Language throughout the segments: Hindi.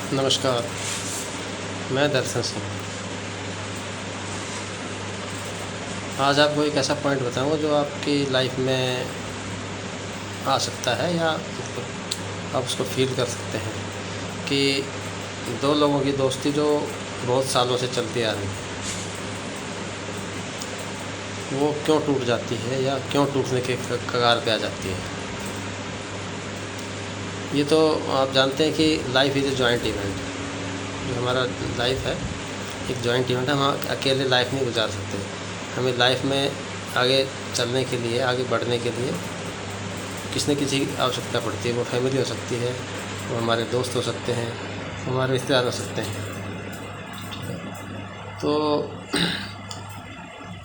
नमस्कार। मैं दर्शन सिंह। आज आपको एक ऐसा पॉइंट बताऊंगा जो आपकी लाइफ में आ सकता है या आप उसको फील कर सकते हैं कि दो लोगों की दोस्ती जो बहुत सालों से चलती आ रही है वो क्यों टूट जाती है या क्यों टूटने के कगार पे आ जाती है। ये तो आप जानते हैं कि life is a joint event. जो हमारा लाइफ है एक जॉइंट इवेंट है। हम अकेले लाइफ नहीं गुजार सकते। हमें लाइफ में आगे चलने के लिए, आगे बढ़ने के लिए किसी न किसी की आवश्यकता पड़ती है। वो फैमिली हो सकती है, वो हमारे दोस्त हो सकते हैं, हमारे रिश्तेदार हो सकते हैं। तो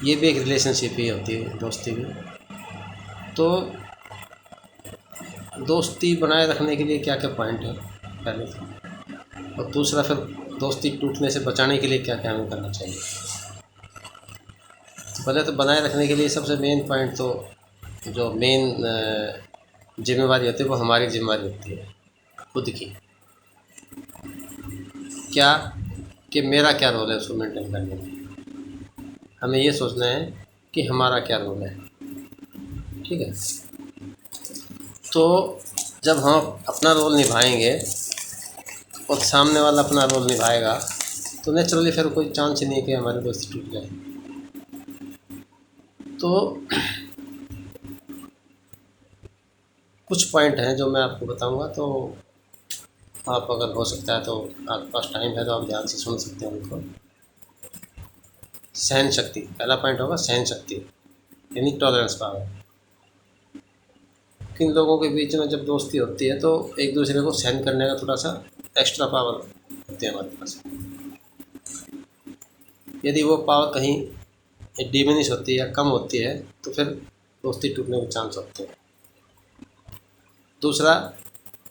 ये भी एक रिलेशनशिप ही होती है, दोस्ती भी। तो दोस्ती बनाए रखने के लिए क्या क्या पॉइंट है पहले तो, और दूसरा फिर दोस्ती टूटने से बचाने के लिए क्या क्या हमें करना चाहिए। तो पहले तो बनाए रखने के लिए सबसे मेन पॉइंट तो जो मेन जिम्मेवारी होती है वो हमारी जिम्मेवारी होती है खुद की। क्या कि मेरा क्या रोल है उसको मेंटेन करने में। हमें ये सोचना है कि हमारा क्या रोल है। ठीक है। तो जब हम अपना रोल निभाएंगे और सामने वाला अपना रोल निभाएगा तो नेचुरली फिर कोई चांस ही नहीं कि हमारी दोस्ती टूट जाए। तो कुछ पॉइंट हैं जो मैं आपको बताऊंगा, तो आप अगर हो सकता है तो आपके पास टाइम है तो आप ध्यान से सुन सकते हैं उनको। सहन शक्ति पहला पॉइंट होगा, सहन शक्ति यानी टॉलरेंस पावर। किन लोगों के बीच में जब दोस्ती होती है तो एक दूसरे को सहन करने का थोड़ा सा एक्स्ट्रा पावर होती है हमारे पास। यदि वो पावर कहीं डिमिनिश होती है या कम होती है तो फिर दोस्ती टूटने के चांस होते हैं। दूसरा,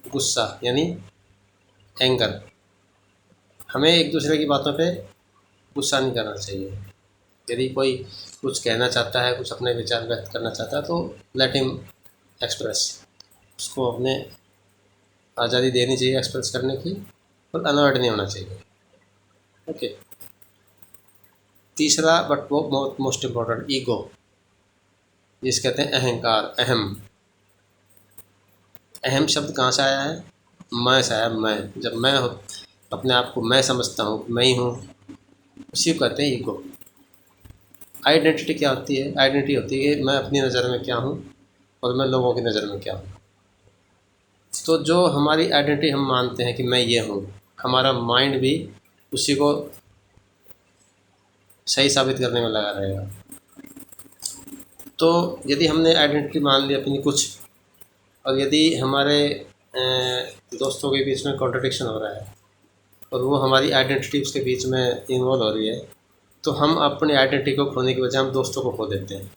गुस्सा यानी एंगर। हमें एक दूसरे की बातों पे गुस्सा नहीं करना चाहिए। यदि कोई कुछ कहना चाहता है, कुछ अपने विचार व्यक्त करना चाहता है तो लेट हिम एक्सप्रेस। उसको अपने आज़ादी देनी चाहिए एक्सप्रेस करने की, और अनवर्ड नहीं होना चाहिए। ओके। तीसरा बट वो मोस्ट इम्पोर्टेंट, ईगो, जिसे कहते हैं अहंकार, अहम। अहम शब्द कहाँ से आया है? मैं से आया। मैं, जब मैं अपने आप को मैं समझता हूँ, मैं ही हूँ, उसी को कहते हैं ईगो। आइडेंटिटी क्या होती है? आइडेंटिटी होती है कि मैं अपनी नज़र में क्या हूँ और मैं लोगों की नज़र में क्या हूँ। तो जो हमारी आइडेंटिटी हम मानते हैं कि मैं ये हूँ, हमारा माइंड भी उसी को सही साबित करने में लगा रहेगा। तो यदि हमने आइडेंटिटी मान ली अपनी कुछ, और यदि हमारे दोस्तों के बीच में कॉन्ट्रडिक्शन हो रहा है और वो हमारी आइडेंटिटी उसके बीच में इन्वॉल्व हो रही है, तो हम अपनी आइडेंटिटी को खोने की बजाय हम दोस्तों को खो देते हैं।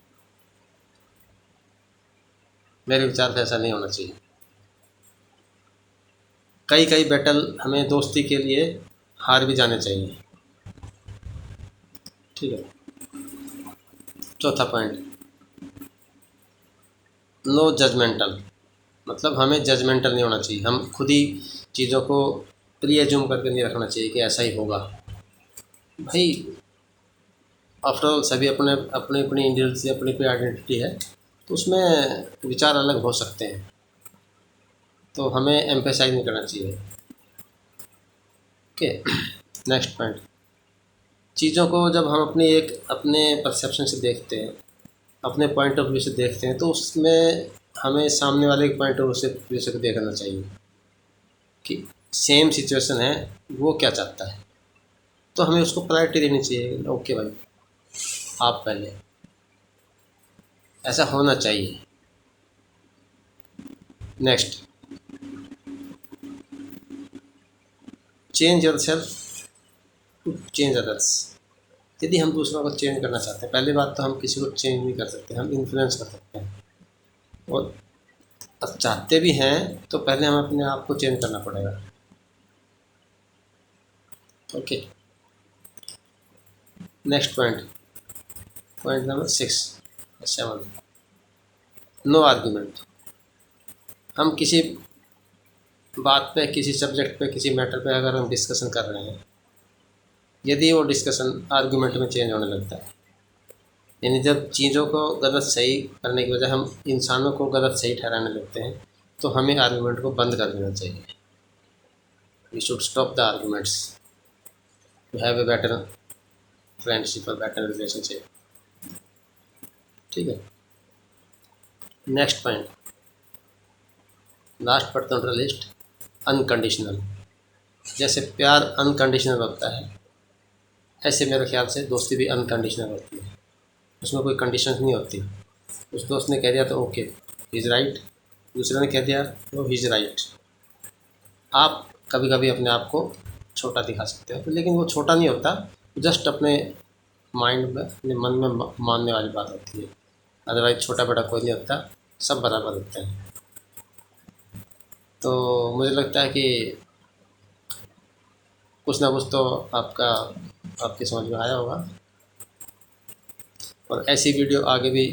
मेरे विचार से ऐसा नहीं होना चाहिए। कई कई बैटल हमें दोस्ती के लिए हार भी जाने चाहिए। ठीक है। चौथा पॉइंट, नो जजमेंटल। मतलब हमें जजमेंटल नहीं होना चाहिए। हम खुद ही चीज़ों को प्री एज्यूम करके नहीं रखना चाहिए कि ऐसा ही होगा। भाई आफ्टरऑल सभी अपने अपनी अपनी इंडिविजुअल्स, अपनी अपनी आइडेंटिटी है, तो उसमें विचार अलग हो सकते हैं। तो हमें एम्फेसाइज नहीं करना चाहिए। ओके। नेक्स्ट पॉइंट, चीज़ों को जब हम अपने परसेप्शन से देखते हैं, अपने पॉइंट ऑफ व्यू से देखते हैं, तो उसमें हमें सामने वाले के पॉइंट ऑफ व्यू से देखना चाहिए कि सेम सिचुएशन है, वो क्या चाहता है। तो हमें उसको प्रायोरिटी देनी चाहिए। ओके भाई, आप पहले, ऐसा होना चाहिए। Next, change your self to change others. यदि हम दूसरों को चेंज करना चाहते हैं, पहली बात तो हम किसी को चेंज नहीं कर सकते, हम इन्फ्लुएंस कर सकते हैं। और चाहते भी हैं तो पहले हमें अपने आप को चेंज करना पड़ेगा। Okay. Next point, point number 7, no argument. हम किसी बात पे, किसी सब्जेक्ट पे, किसी मैटर पे अगर हम डिस्कशन कर रहे हैं, यदि वो डिस्कशन आर्गुमेंट में चेंज होने लगता है, यानी जब चीज़ों को गलत सही करने की बजाय हम इंसानों को गलत सही ठहराने लगते हैं, तो हमें आर्गुमेंट को बंद कर देना चाहिए। We should stop the arguments to have a better friendship और बेटर रिलेशनशिप। ठीक है, next point, last but not the list, unconditional. जैसे प्यार अनकंडीशनल होता है, ऐसे मेरे ख्याल से दोस्ती भी अनकंडीशनल होती है, उसमें कोई कंडीशन नहीं होती। उस दोस्त ने कह दिया तो ओके, ही इज़ राइट, दूसरे ने कह दिया तो ही इज़ राइट। आप कभी कभी अपने आप को छोटा दिखा सकते हो, लेकिन वो छोटा नहीं होता, जस्ट अपने माइंड में, अपने मन में मानने वाली बात होती है। अदरवाइज छोटा बड़ा कोई नहीं होता, सब बराबर होते हैं। तो मुझे लगता है कि कुछ ना कुछ तो आपके समझ में आया होगा, और ऐसी वीडियो आगे भी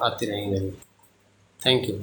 आती रहेंगी। Thank you.